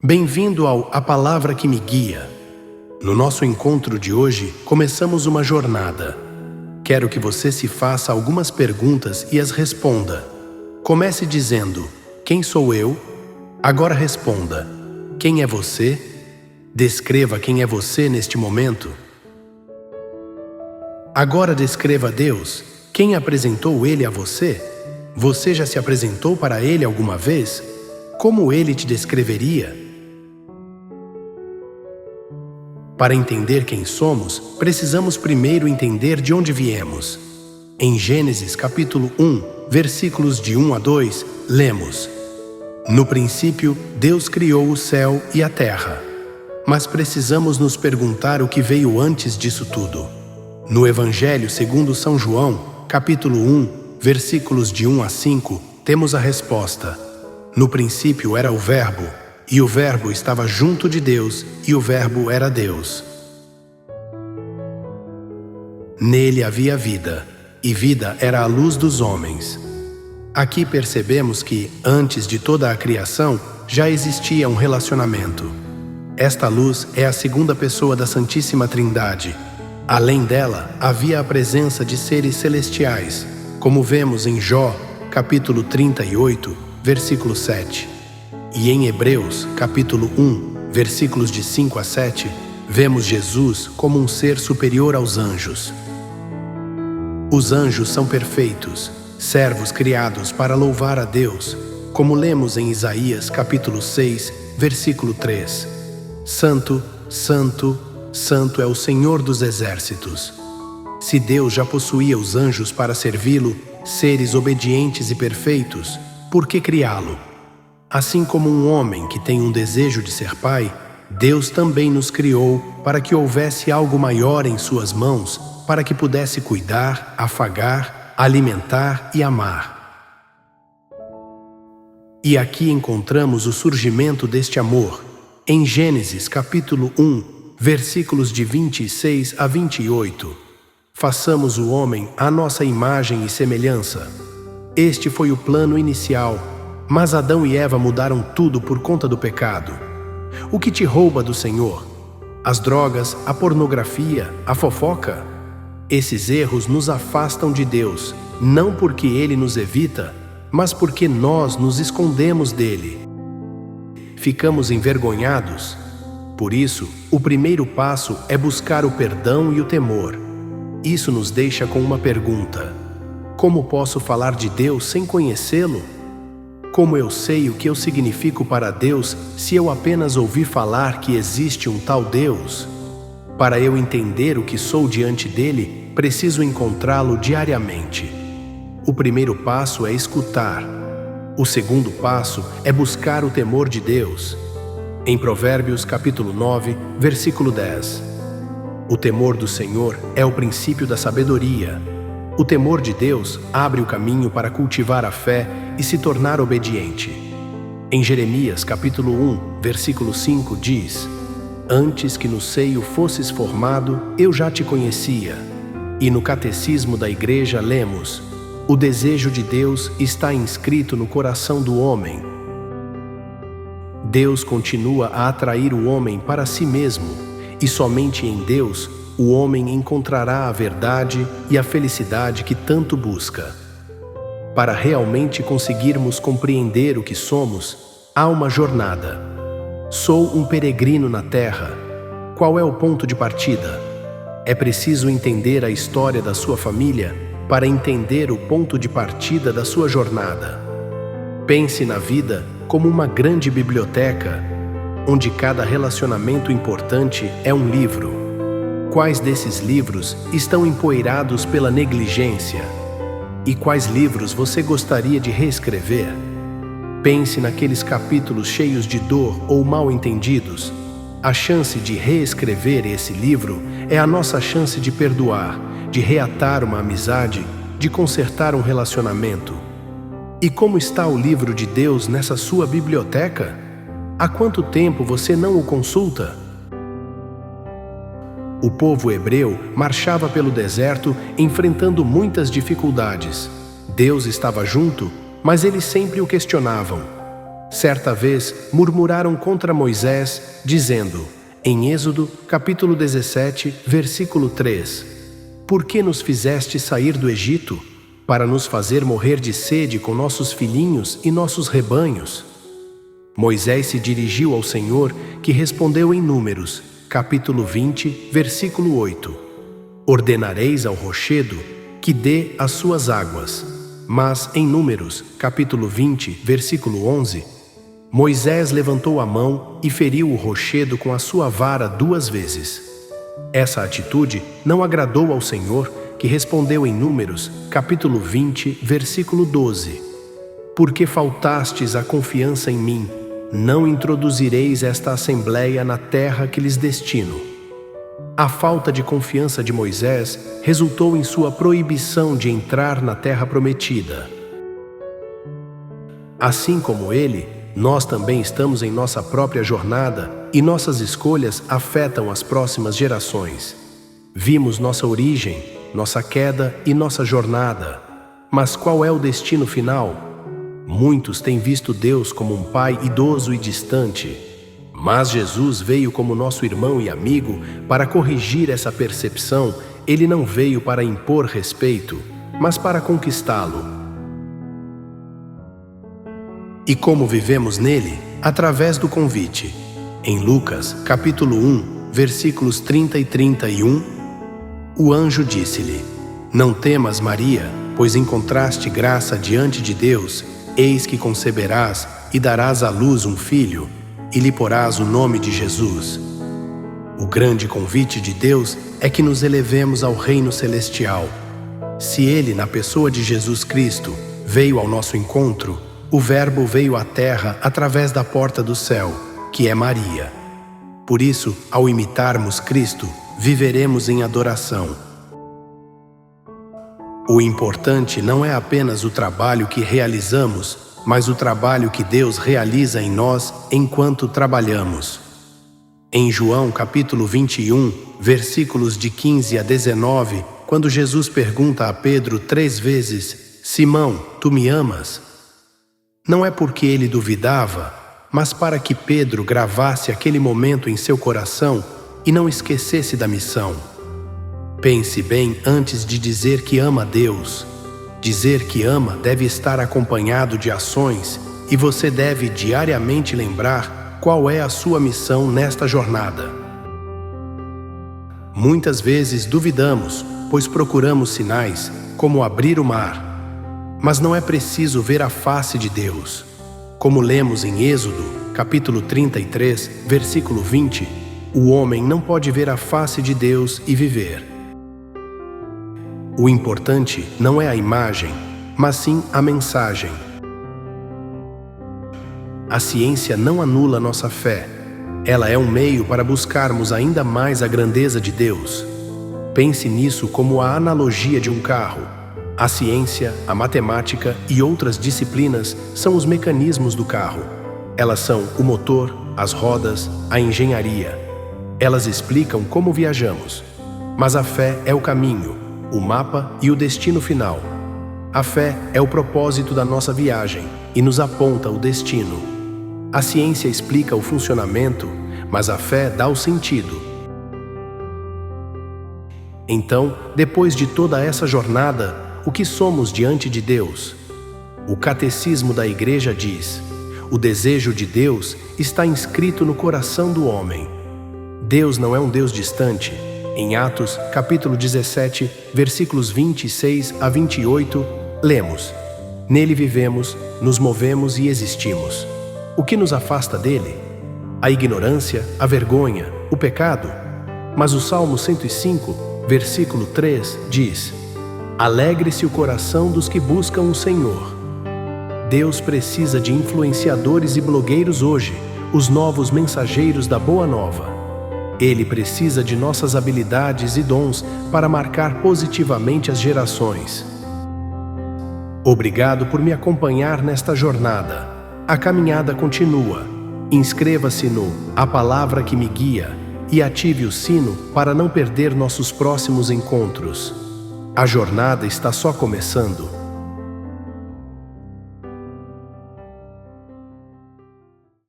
Bem-vindo ao A Palavra que Me Guia. No nosso encontro de hoje, começamos uma jornada. Quero que você se faça algumas perguntas e as responda. Comece dizendo: quem sou eu? Agora responda: quem é você? Descreva quem é você neste momento. Agora descreva Deus. Quem apresentou Ele a você? Você já se apresentou para Ele alguma vez? Como Ele te descreveria? Para entender quem somos, precisamos primeiro entender de onde viemos. Em Gênesis capítulo 1, versículos de 1 a 2, lemos: No princípio, Deus criou o céu e a terra. Mas precisamos nos perguntar o que veio antes disso tudo. No Evangelho segundo São João, capítulo 1, versículos de 1 a 5, temos a resposta. No princípio era o Verbo, e o Verbo estava junto de Deus, e o Verbo era Deus. Nele havia vida, e vida era a luz dos homens. Aqui percebemos que, antes de toda a criação, já existia um relacionamento. Esta luz é a segunda pessoa da Santíssima Trindade. Além dela, havia a presença de seres celestiais, como vemos em Jó, capítulo 38, versículo 7. E em Hebreus, capítulo 1, versículos de 5 a 7, vemos Jesus como um ser superior aos anjos. Os anjos são perfeitos, servos criados para louvar a Deus, como lemos em Isaías, capítulo 6, versículo 3. Santo, Santo, Santo é o Senhor dos exércitos. Se Deus já possuía os anjos para servi-lo, seres obedientes e perfeitos, por que criá-lo? Assim como um homem que tem um desejo de ser pai, Deus também nos criou para que houvesse algo maior em suas mãos, para que pudesse cuidar, afagar, alimentar e amar. E aqui encontramos o surgimento deste amor. Em Gênesis capítulo 1, versículos de 26 a 28. Façamos o homem à nossa imagem e semelhança. Este foi o plano inicial, mas Adão e Eva mudaram tudo por conta do pecado. O que te rouba do Senhor? As drogas, a pornografia, a fofoca? Esses erros nos afastam de Deus, não porque Ele nos evita, mas porque nós nos escondemos dele. Ficamos envergonhados. Por isso, o primeiro passo é buscar o perdão e o temor. Isso nos deixa com uma pergunta: como posso falar de Deus sem conhecê-lo? Como eu sei o que eu significo para Deus se eu apenas ouvi falar que existe um tal Deus? Para eu entender o que sou diante dele, preciso encontrá-lo diariamente. O primeiro passo é escutar. O segundo passo é buscar o temor de Deus. Em Provérbios capítulo 9, versículo 10. O temor do Senhor é o princípio da sabedoria. O temor de Deus abre o caminho para cultivar a fé e se tornar obediente. Em Jeremias capítulo 1, versículo 5 diz: Antes que no seio fosses formado, eu já te conhecia. E no Catecismo da Igreja lemos: O desejo de Deus está inscrito no coração do homem. Deus continua a atrair o homem para si mesmo, e somente em Deus o homem encontrará a verdade e a felicidade que tanto busca. Para realmente conseguirmos compreender o que somos, há uma jornada. Sou um peregrino na terra. Qual é o ponto de partida? É preciso entender a história da sua família para entender o ponto de partida da sua jornada. Pense na vida como uma grande biblioteca, onde cada relacionamento importante é um livro. Quais desses livros estão empoeirados pela negligência? E quais livros você gostaria de reescrever? Pense naqueles capítulos cheios de dor ou mal-entendidos. A chance de reescrever esse livro é a nossa chance de perdoar, de reatar uma amizade, de consertar um relacionamento. E como está o livro de Deus nessa sua biblioteca? Há quanto tempo você não o consulta? O povo hebreu marchava pelo deserto enfrentando muitas dificuldades. Deus estava junto, mas eles sempre o questionavam. Certa vez murmuraram contra Moisés, dizendo, em Êxodo, capítulo 17, versículo 3, Por que nos fizeste sair do Egito? Para nos fazer morrer de sede com nossos filhinhos e nossos rebanhos? Moisés se dirigiu ao Senhor, que respondeu em Números, capítulo 20, versículo 8, Ordenareis ao rochedo que dê as suas águas. Mas em Números, capítulo 20, versículo 11, Moisés levantou a mão e feriu o rochedo com a sua vara 2 vezes. Essa atitude não agradou ao Senhor, que respondeu em Números, capítulo 20, versículo 12, Porque faltastes a confiança em mim, não introduzireis esta assembleia na terra que lhes destino. A falta de confiança de Moisés resultou em sua proibição de entrar na terra prometida. Assim como ele, nós também estamos em nossa própria jornada e nossas escolhas afetam as próximas gerações. Vimos nossa origem, nossa queda e nossa jornada. Mas qual é o destino final? Muitos têm visto Deus como um pai idoso e distante. Mas Jesus veio como nosso irmão e amigo para corrigir essa percepção. Ele não veio para impor respeito, mas para conquistá-lo. E como vivemos nele? Através do convite. Em Lucas, capítulo 1, versículos 30 e 31, o anjo disse-lhe, Não temas, Maria, pois encontraste graça diante de Deus, eis que conceberás e darás à luz um filho, e lhe porás o nome de Jesus. O grande convite de Deus é que nos elevemos ao reino celestial. Se Ele, na pessoa de Jesus Cristo, veio ao nosso encontro, o Verbo veio à terra através da porta do céu, que é Maria. Por isso, ao imitarmos Cristo, viveremos em adoração. O importante não é apenas o trabalho que realizamos, mas o trabalho que Deus realiza em nós enquanto trabalhamos. Em João capítulo 21, versículos de 15 a 19, quando Jesus pergunta a Pedro 3 vezes, Simão, tu me amas? Não é porque ele duvidava, mas para que Pedro gravasse aquele momento em seu coração e não esquecesse da missão. Pense bem antes de dizer que ama a Deus. Dizer que ama deve estar acompanhado de ações e você deve diariamente lembrar qual é a sua missão nesta jornada. Muitas vezes duvidamos, pois procuramos sinais, como abrir o mar. Mas não é preciso ver a face de Deus. Como lemos em Êxodo, capítulo 33, versículo 20, o homem não pode ver a face de Deus e viver. O importante não é a imagem, mas sim a mensagem. A ciência não anula nossa fé. Ela é um meio para buscarmos ainda mais a grandeza de Deus. Pense nisso como a analogia de um carro. A ciência, a matemática e outras disciplinas são os mecanismos do carro. Elas são o motor, as rodas, a engenharia. Elas explicam como viajamos. Mas a fé é o caminho, o mapa e o destino final. A fé é o propósito da nossa viagem e nos aponta o destino. A ciência explica o funcionamento, mas a fé dá o sentido. Então, depois de toda essa jornada, o que somos diante de Deus? O Catecismo da Igreja diz: o desejo de Deus está inscrito no coração do homem. Deus não é um Deus distante. Em Atos, capítulo 17, versículos 26 a 28, lemos: Nele vivemos, nos movemos e existimos. O que nos afasta dele? A ignorância, a vergonha, o pecado? Mas o Salmo 105, versículo 3, diz: Alegre-se o coração dos que buscam o Senhor. Deus precisa de influenciadores e blogueiros hoje, os novos mensageiros da Boa Nova. Ele precisa de nossas habilidades e dons para marcar positivamente as gerações. Obrigado por me acompanhar nesta jornada. A caminhada continua. Inscreva-se no A Palavra que me guia e ative o sino para não perder nossos próximos encontros. A jornada está só começando.